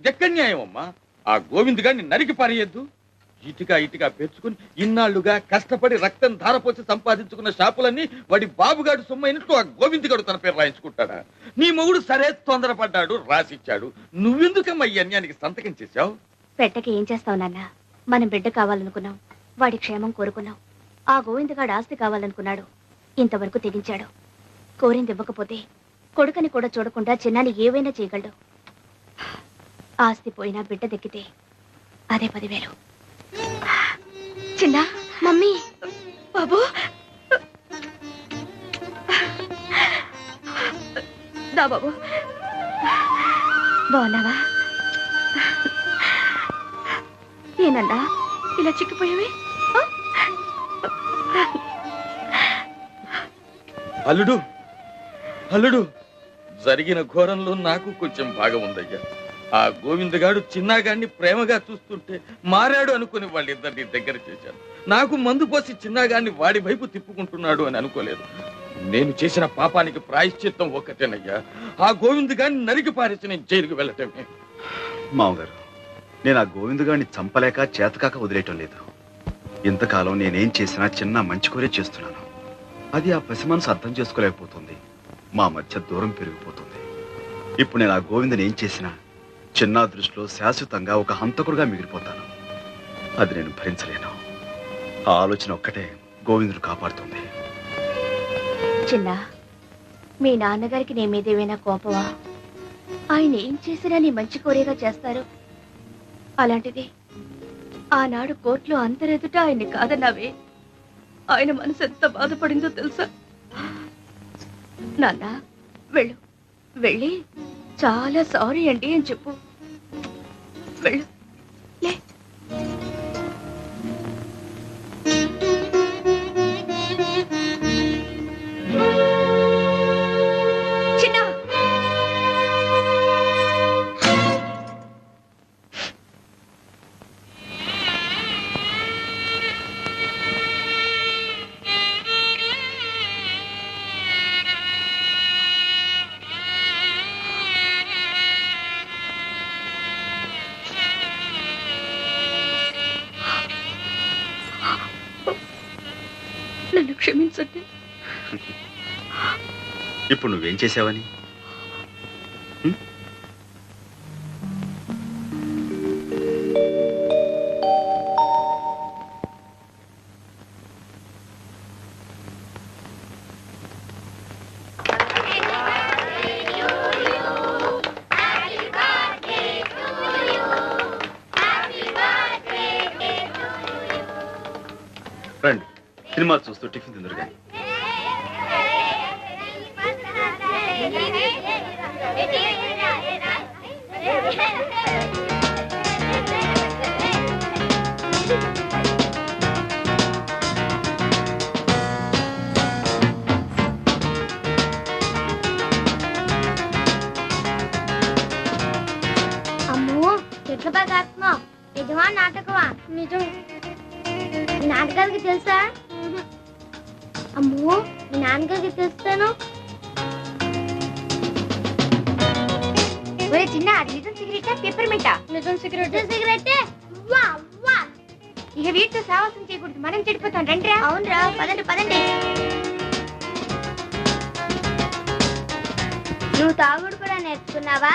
ఇదెక్కడ న్యాయం అమ్మా? ఆ గోవింద్ గారిని నరికి పారేయద్దు. ఇటుగా పెంచుకుని ఇన్నాళ్లుగా కష్టపడి రక్తం ధారపోసి సంపాదించుకున్న షాపులన్నీ వాడి బాబుగాడు సొమ్మైనట్టు ఆ గోవింద్ గారు తన పేరు రాయించుకుంటాడా? నీ మొగుడు సరే తొందరపడ్డాడు, రాసిచ్చాడు. నువ్వెందుకమ్మా ఈ అన్యానికి సంతకం చేశావు? పెట్టకి ఏం చేస్తావు నాన్న? మనం బిడ్డ కావాలనుకున్నాం, వాడి క్షేమం కోరుకున్నాం. ఆ గోవిందగాడు ఆస్తి కావాలనుకున్నాడు, ఇంతవరకు తెగించాడు. కోరింది ఇవ్వకపోతే కొడుకని కూడా చూడకుండా చిన్నాన్ని ఏవైనా చేయగలడు. ఆస్తి పోయినా బిడ్డ దక్కితే అదే 10,000. చిన్న మమ్మీ బాబు దా బాబు, బాగున్నావా? ఏనన్నా ఇలా చిక్కిపోయావే? అల్లుడు అల్లుడు, జరిగిన ఘోరంలో నాకు కొంచెం భాగం ఉందయ్యా. ఆ గోవిందగాడు చిన్నాగాడిని ప్రేమగా చూస్తుంటే మారాడు అనుకుని వాళ్ళిద్దరిని దగ్గర చేశాను. నాకు మందు పోసి చిన్నాగాడిని వాడి వైపు తిప్పుకుంటున్నాడు అని అనుకోలేదు. నేను చేసిన పాపానికి ప్రాయశ్చిత్తం ఒక్కటేనయ్యా, ఆ గోవిందగాడిని నరికి పారేసి నేను జైలుకు వెళ్ళటమే. మామగారు, నేను ఆ గోవిందగాడిని చంపలేక చేతకాక వదిలేయటం లేదు. ఇంతకాలం నేనేం చేసినా చిన్న మంచి కోరే చేస్తున్నాను. అది ఆ పసి మనసు అర్థం చేసుకోలేకపోతుంది. మా మధ్య దూరం పెరిగిపోతుంది. ఇప్పుడు నేను ఆ గోవిందని ఏం చేసినా చిన్న దృష్టిలో శాశ్వతంగా ఒక హంతకుడుగా మిగిలిపోతాను. అది నేను భరించలేను. ఆ ఆలోచన ఒక్కటే గోవిందుడు కాపాడుతుంది. చిన్న, మీ నాన్నగారికి నీ మీదేమైనా కోపమా? ఆయన ఏం చేసినా నీ మంచి కోరేగా చేస్తారు. అలాంటిది ఆనాడు కోర్టులో అందరెదుట ఆయన్ని కాదన్నావే. ఆయన మనసు ఎంత బాధపడిందో తెలుసా? నాన్న, వెళ్ళు, వెళ్ళి చాలా సారీ అండి అని చెప్పు. వెళ్ళు, లే. చిన్న, నన్ను క్షమించండి. ఇప్పుడు నువ్వేం చేసావని? రండి, సినిమా చూస్తూ టిఫిన్ తిందురు కానీ. అమ్మో, ఎట్లా బాగా ఆడుతున్నావు? నిజమా నాటకమా? నిజం. మీ నాన్నగారికి తెలుసా? అమ్మో, మీ నాన్నగారికి తెలుస్తాను. చిన్న, నిజం సిగరెట్టా పెప్పర్మెంటా? నిజం సిగరెట్. సిగరెట్టే. ఇక వీటితో సావాసం చేయకూడదు, మనం చెడిపోతాం. రండి. అవునరా, పదండి పదండి. నువ్వు తాగుడు కూడా నేర్చుకున్నావా?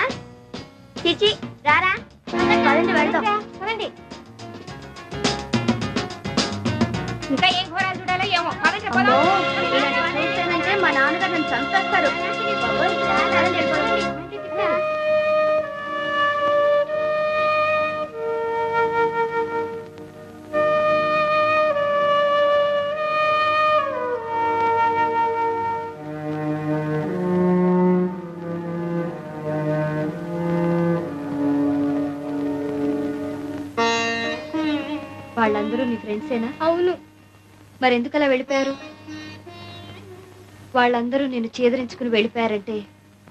చిచి, రారా. పదండి వెళ్దాం. పదండి. ఇంకా ఏం ఘోరాలు చూడాలో ఏమో. చూస్తానంటే మా నాన్నగారు నన్ను చంపేస్తారు. వాళ్ళందరూ నీ ఫ్రెండ్సేనా? అవును. మరెందుకు అలా వెళ్ళిపోయారు? వాళ్ళందరూ నిన్ను చేదరించుకుని వెళ్ళిపోయారంటే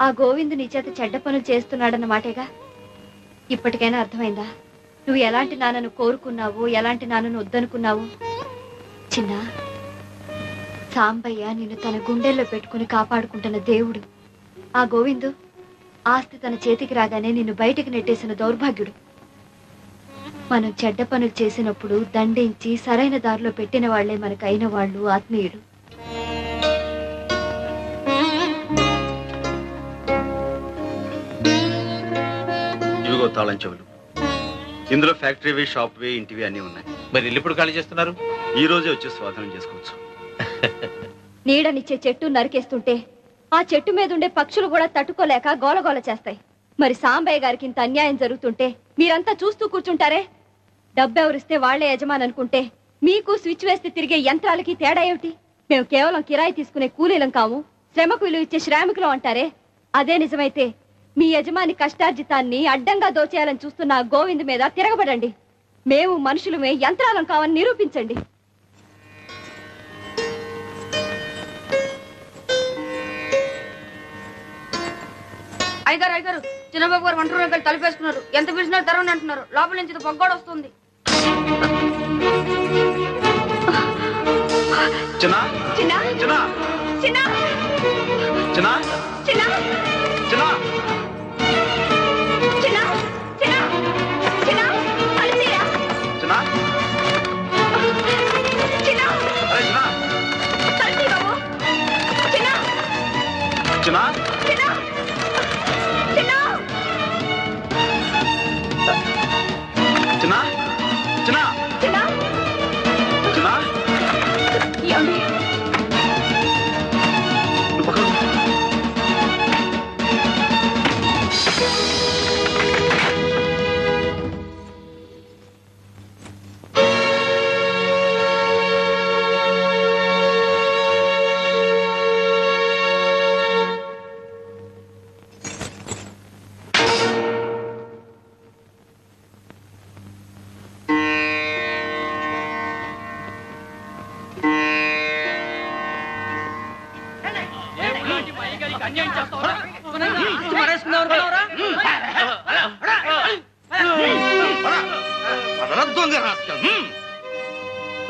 ఆ గోవిందు నీ చేత చెడ్డ పనులు చేస్తున్నాడన్న మాటేగా. ఇప్పటికైనా అర్థమైందా నువ్వు ఎలాంటి నాన్నను కోరుకున్నావు, ఎలాంటి నాన్నను వద్దనుకున్నావు? చిన్న, సాంబయ్య నిన్ను తన గుండెల్లో పెట్టుకుని కాపాడుకుంటున్న దేవుడు. ఆ గోవిందు ఆస్తి తన చేతికి రాగానే నిన్ను బయటికి నెట్టేసిన దౌర్భాగ్యుడు. మనం చెడ్డ పనులు చేసినప్పుడు దండించి సరైన దారిలో పెట్టిన వాళ్లే మనకు అయిన వాళ్ళు ఆత్మీయుడు. ఇదిగో తాళం చెవులు. ఇందులో ఫ్యాక్టరీవి, షాప్వి, ఇంటివి అన్నీ ఉన్నాయి. మరి ఇల్లు ఇప్పుడు ఖాళీ చేస్తున్నారు? ఈ రోజే వచ్చి స్వాధీనం చేసుకోవచ్చు. నీడనిచ్చే చెట్టు నరికేస్తుంటే ఆ చెట్టు మీద ఉండే పక్షులు కూడా తట్టుకోలేక గోలగోల చేస్తాయి. మరి సాంబయ్య గారికి ఇంత అన్యాయం జరుగుతుంటే మీరంతా చూస్తూ కూర్చుంటారే? డబ్బెవరిస్తే వాళ్లే యజమాని అనుకుంటే మీకు స్విచ్ వేస్తే తిరిగే యంత్రాలకి తేడా ఏమిటి? మేము కేవలం కిరాయి తీసుకునే కూలీలం కాము, శ్రమకు విలువ ఇచ్చే శ్రామికులం అంటారే? అదే నిజమైతే మీ యజమాని కష్టార్జితాన్ని అడ్డంగా దోచేయాలని చూస్తున్న గోవింద్ మీద తిరగబడండి. మేము మనుషులమే, యంత్రాలం కావని నిరూపించండి. అయ్యగారు అయ్యగారు, చిన్నబాబు గారు వంట రూమ్ తలుపేసుకున్నారు. ఎంత పిలిచినా తెరవని అంటున్నారు. లోపల నుంచి పొగ్గోడ వస్తుంది. చిన్న చిన్న చిన్న చిన్న చిన్న చిన్న చిన్న చిన్న చిన్న చిన్న కలిసిరా చిన్న చిన్న అరే చిన్న కలిసి బాబు చిన్న చిన్న చిన్న చిన్న చిన్న చిన్న చిన్న చిన్న ఏమండి? నువ్వు పక్కన ఉండు.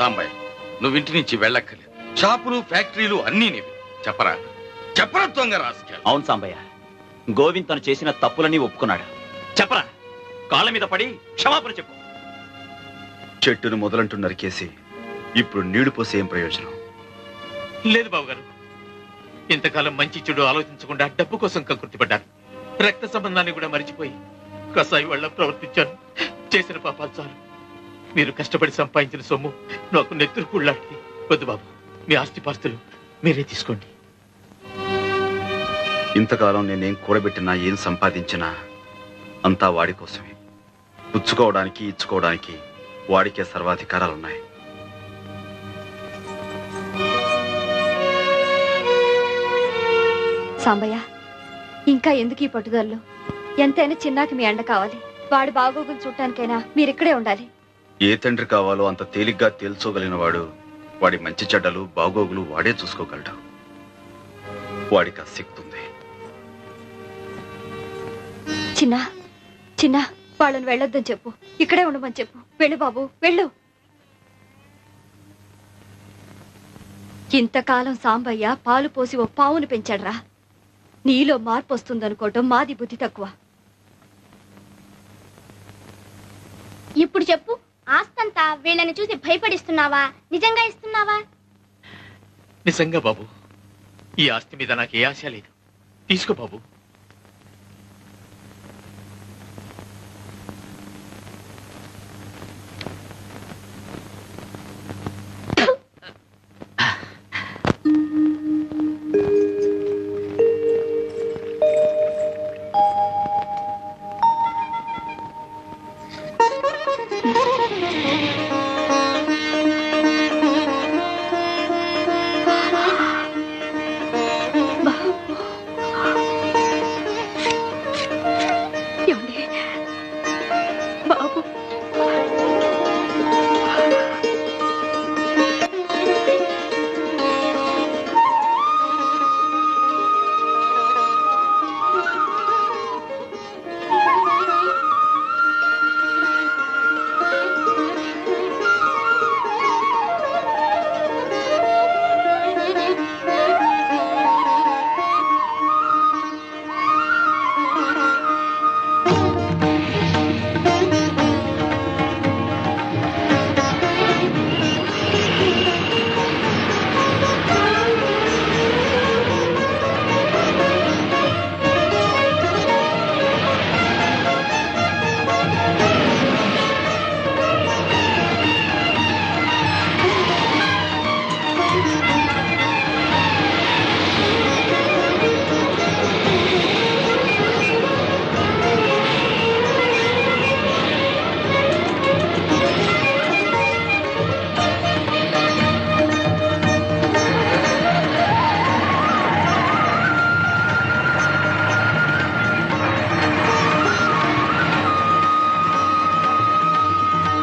సాంబయ్య, నువ్వు ఇంటి నుంచి వెళ్ళక్కర్లేదు. షాపులు, ఫ్యాక్టరీలు అన్నీ నీవి. చెప్పరా చెప్పరా దొంగ రాస్కెల్. అవును సాంబయ్య, గోవింద్ తను చేసిన తప్పులని ఒప్పుకున్నాడు. చెప్పరా, కాళ్ళ మీద పడి క్షమాపణ చెప్పు. చెట్టును మొదలంటూ నరికేసి ఇప్పుడు నీళ్లు పోసే ఏం ప్రయోజనం? లేదు బాబుగారు, ఇంతకాలం మంచి చెడు ఆలోచించకుండా డబ్బు కోసం కకృతిపడ్డాను. రక్త సంబంధాన్ని కూడా మరిచిపోయి కసాయి వాళ్ళ ప్రవర్తించాను. చేసిన పాపాలు చాలు. మీరు కష్టపడి సంపాదించిన సొమ్ము నాకు నెత్తురు కూళ్ళాంటిది. వద్దు బాబు, మీ ఆస్తిపాస్తులు మీరే తీసుకోండి. ఇంతకాలం నేనేం కూడబెట్టినా, ఏం సంపాదించినా అంతా వాడి కోసమే. పుచ్చుకోవడానికి, ఇచ్చుకోవడానికి వాడికే సర్వాధికారాలున్నాయి. సాంబయ్య, ఇంకా ఎందుకు ఈ పట్టుదలలో? ఎంతైనా చిన్నాకి మీ అండ కావాలి. వాడి బాగోగులు చూడటానికైనా మీరిక్కడే ఉండాలి. ఏ తండ్రి కావాలో అంత తేలిగ్గా తేల్చోగలిగిన వాడు వాడి మంచి చెడ్డలు, బాగోగులు వాడే చూసుకోగలడు. వాడికి ఆ శక్తి ఉంది. చిన్న చిన్న వాళ్ళని వెళ్ళొద్దని చెప్పు. ఇక్కడే ఉండమని చెప్పు. వెళ్ళు బాబు, వెళ్ళు. ఇంతకాలం సాంబయ్య పాలు పోసి ఓ పావును పెంచాడ్రా. నీలో మార్పు వస్తుందనుకోవటం మాది బుద్ధి తక్కువ. ఇప్పుడు చెప్పు, ఆస్తంతా వీళ్ళని చూసి భయపడిస్తున్నావా, నిజంగా ఇస్తున్నావా? నిజంగా బాబు, ఈ ఆస్తి మీద నాకు ఏ ఆశ లేదు. తీసుకో బాబు.